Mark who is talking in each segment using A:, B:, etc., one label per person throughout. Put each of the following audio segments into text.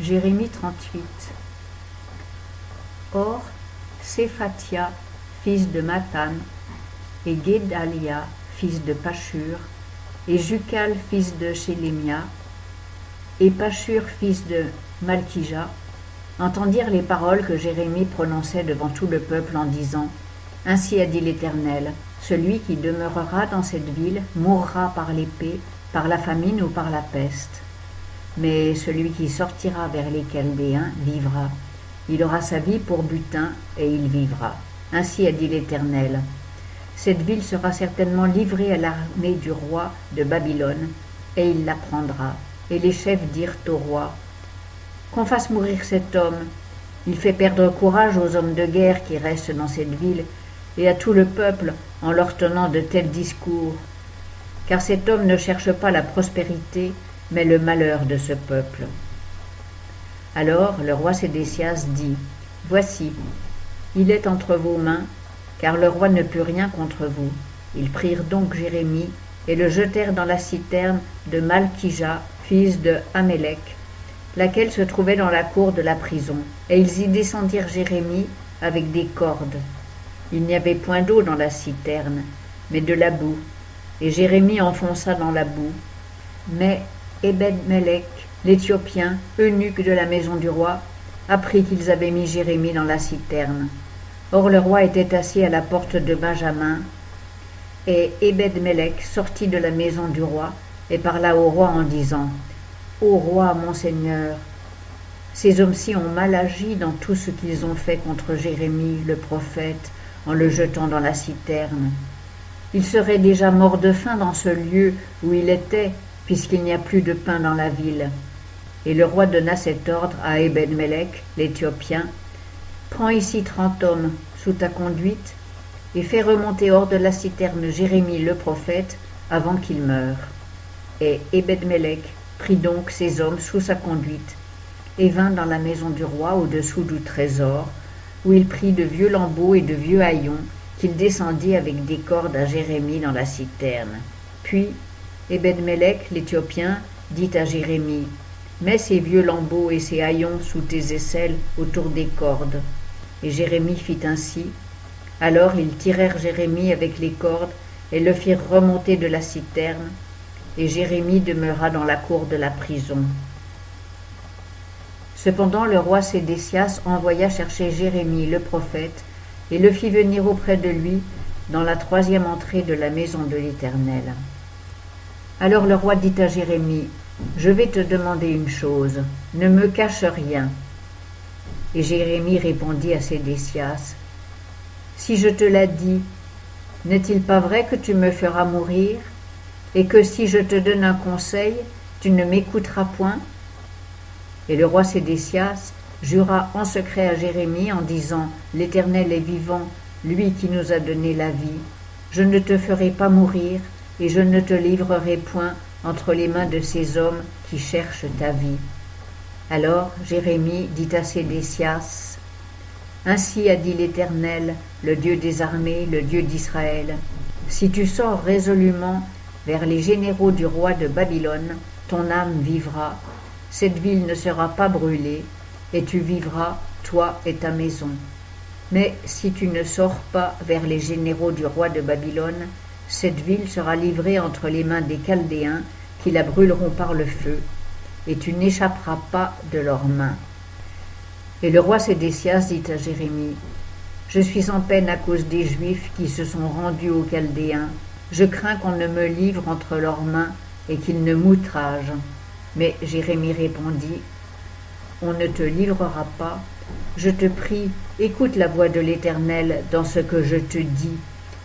A: Jérémie 38. Or, Séphatia, fils de Mathan, et Guédalia, fils de Pashur, et Jucal, fils de Shélémia, et Pashur, fils de Malkija, entendirent les paroles que Jérémie prononçait devant tout le peuple en disant « Ainsi a dit l'Éternel, celui qui demeurera dans cette ville mourra par l'épée, par la famine ou par la peste. Mais celui qui sortira vers les Chaldéens vivra. Il aura sa vie pour butin et il vivra. Ainsi a dit l'Éternel. Cette ville sera certainement livrée à l'armée du roi de Babylone, et il la prendra. Et les chefs dirent au roi, qu'on fasse mourir cet homme. Il fait perdre courage aux hommes de guerre qui restent dans cette ville, et à tout le peuple en leur tenant de tels discours. Car cet homme ne cherche pas la prospérité, mais le malheur de ce peuple. Alors le roi Sédécias dit, « Voici, il est entre vos mains, car le roi ne peut rien contre vous. » Ils prirent donc Jérémie et le jetèrent dans la citerne de Malkija, fils de Amélec, laquelle se trouvait dans la cour de la prison. Et ils y descendirent Jérémie avec des cordes. Il n'y avait point d'eau dans la citerne, mais de la boue. Et Jérémie enfonça dans la boue. Mais Ebed-Mélec, l'Éthiopien, eunuque de la maison du roi, apprit qu'ils avaient mis Jérémie dans la citerne. Or le roi était assis à la porte de Benjamin, et Ebed-Mélec sortit de la maison du roi et parla au roi en disant « Ô roi, mon seigneur, ces hommes-ci ont mal agi dans tout ce qu'ils ont fait contre Jérémie, le prophète, en le jetant dans la citerne. Il serait déjà mort de faim dans ce lieu où il était, puisqu'il n'y a plus de pain dans la ville. » Et le roi donna cet ordre à Ebed-Mélec, l'Éthiopien, « Prends ici 30 hommes sous ta conduite, et fais remonter hors de la citerne Jérémie le prophète avant qu'il meure. » Et Ebed-Mélec prit donc ces hommes sous sa conduite, et vint dans la maison du roi au-dessous du trésor, où il prit de vieux lambeaux et de vieux haillons, qu'il descendit avec des cordes à Jérémie dans la citerne. Puis Ebed-Mélec, l'Éthiopien, dit à Jérémie, « Mets ces vieux lambeaux et ces haillons sous tes aisselles autour des cordes. » Et Jérémie fit ainsi. Alors ils tirèrent Jérémie avec les cordes et le firent remonter de la citerne, et Jérémie demeura dans la cour de la prison. Cependant le roi Sédécias envoya chercher Jérémie le prophète et le fit venir auprès de lui dans la 3e entrée de la maison de l'Éternel. Alors le roi dit à Jérémie, « Je vais te demander une chose, ne me cache rien. » Et Jérémie répondit à Sédécias, « Si je te l'ai dit, n'est-il pas vrai que tu me feras mourir, et que si je te donne un conseil, tu ne m'écouteras point ?» Et le roi Sédécias jura en secret à Jérémie en disant, « L'Éternel est vivant, lui qui nous a donné la vie. Je ne te ferai pas mourir, et je ne te livrerai point entre les mains de ces hommes qui cherchent ta vie. » Alors Jérémie dit à Sédécias, « Ainsi a dit l'Éternel, le Dieu des armées, le Dieu d'Israël. Si tu sors résolument vers les généraux du roi de Babylone, ton âme vivra, cette ville ne sera pas brûlée, et tu vivras, toi et ta maison. Mais si tu ne sors pas vers les généraux du roi de Babylone, cette ville sera livrée entre les mains des Chaldéens, qui la brûleront par le feu, et tu n'échapperas pas de leurs mains. » Et le roi Sédécias dit à Jérémie, « Je suis en peine à cause des Juifs qui se sont rendus aux Chaldéens. Je crains qu'on ne me livre entre leurs mains et qu'ils ne m'outragent. » Mais Jérémie répondit, « On ne te livrera pas. Je te prie, écoute la voix de l'Éternel dans ce que je te dis,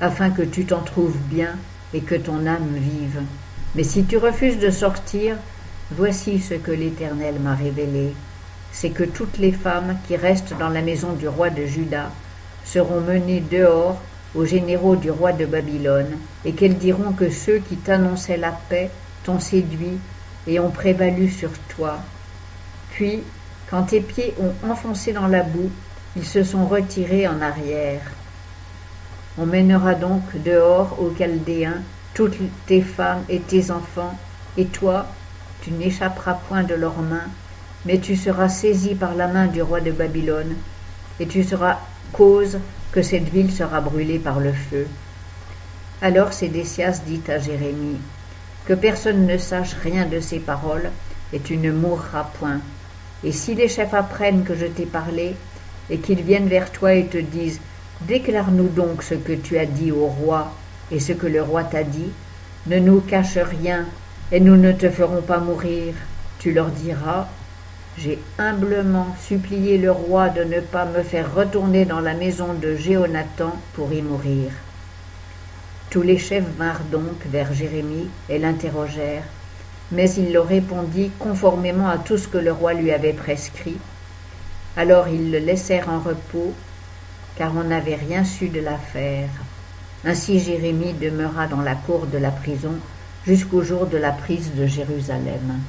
A: afin que tu t'en trouves bien et que ton âme vive. Mais si tu refuses de sortir, voici ce que l'Éternel m'a révélé. C'est que toutes les femmes qui restent dans la maison du roi de Juda seront menées dehors aux généraux du roi de Babylone, et qu'elles diront que ceux qui t'annonçaient la paix t'ont séduit et ont prévalu sur toi. Puis, quand tes pieds ont enfoncé dans la boue, ils se sont retirés en arrière. On mènera donc dehors aux Chaldéens toutes tes femmes et tes enfants, et toi, tu n'échapperas point de leurs mains, mais tu seras saisi par la main du roi de Babylone, et tu seras cause que cette ville sera brûlée par le feu. » Alors Sédécias dit à Jérémie, « Que personne ne sache rien de ces paroles, et tu ne mourras point. Et si les chefs apprennent que je t'ai parlé, et qu'ils viennent vers toi et te disent, déclare-nous donc ce que tu as dit au roi, et ce que le roi t'a dit, ne nous cache rien, et nous ne te ferons pas mourir. Tu leur diras, j'ai humblement supplié le roi de ne pas me faire retourner dans la maison de Jéhonathan pour y mourir. » Tous les chefs vinrent donc vers Jérémie et l'interrogèrent, mais il leur répondit conformément à tout ce que le roi lui avait prescrit. Alors ils le laissèrent en repos, car on n'avait rien su de l'affaire. Ainsi Jérémie demeura dans la cour de la prison jusqu'au jour de la prise de Jérusalem.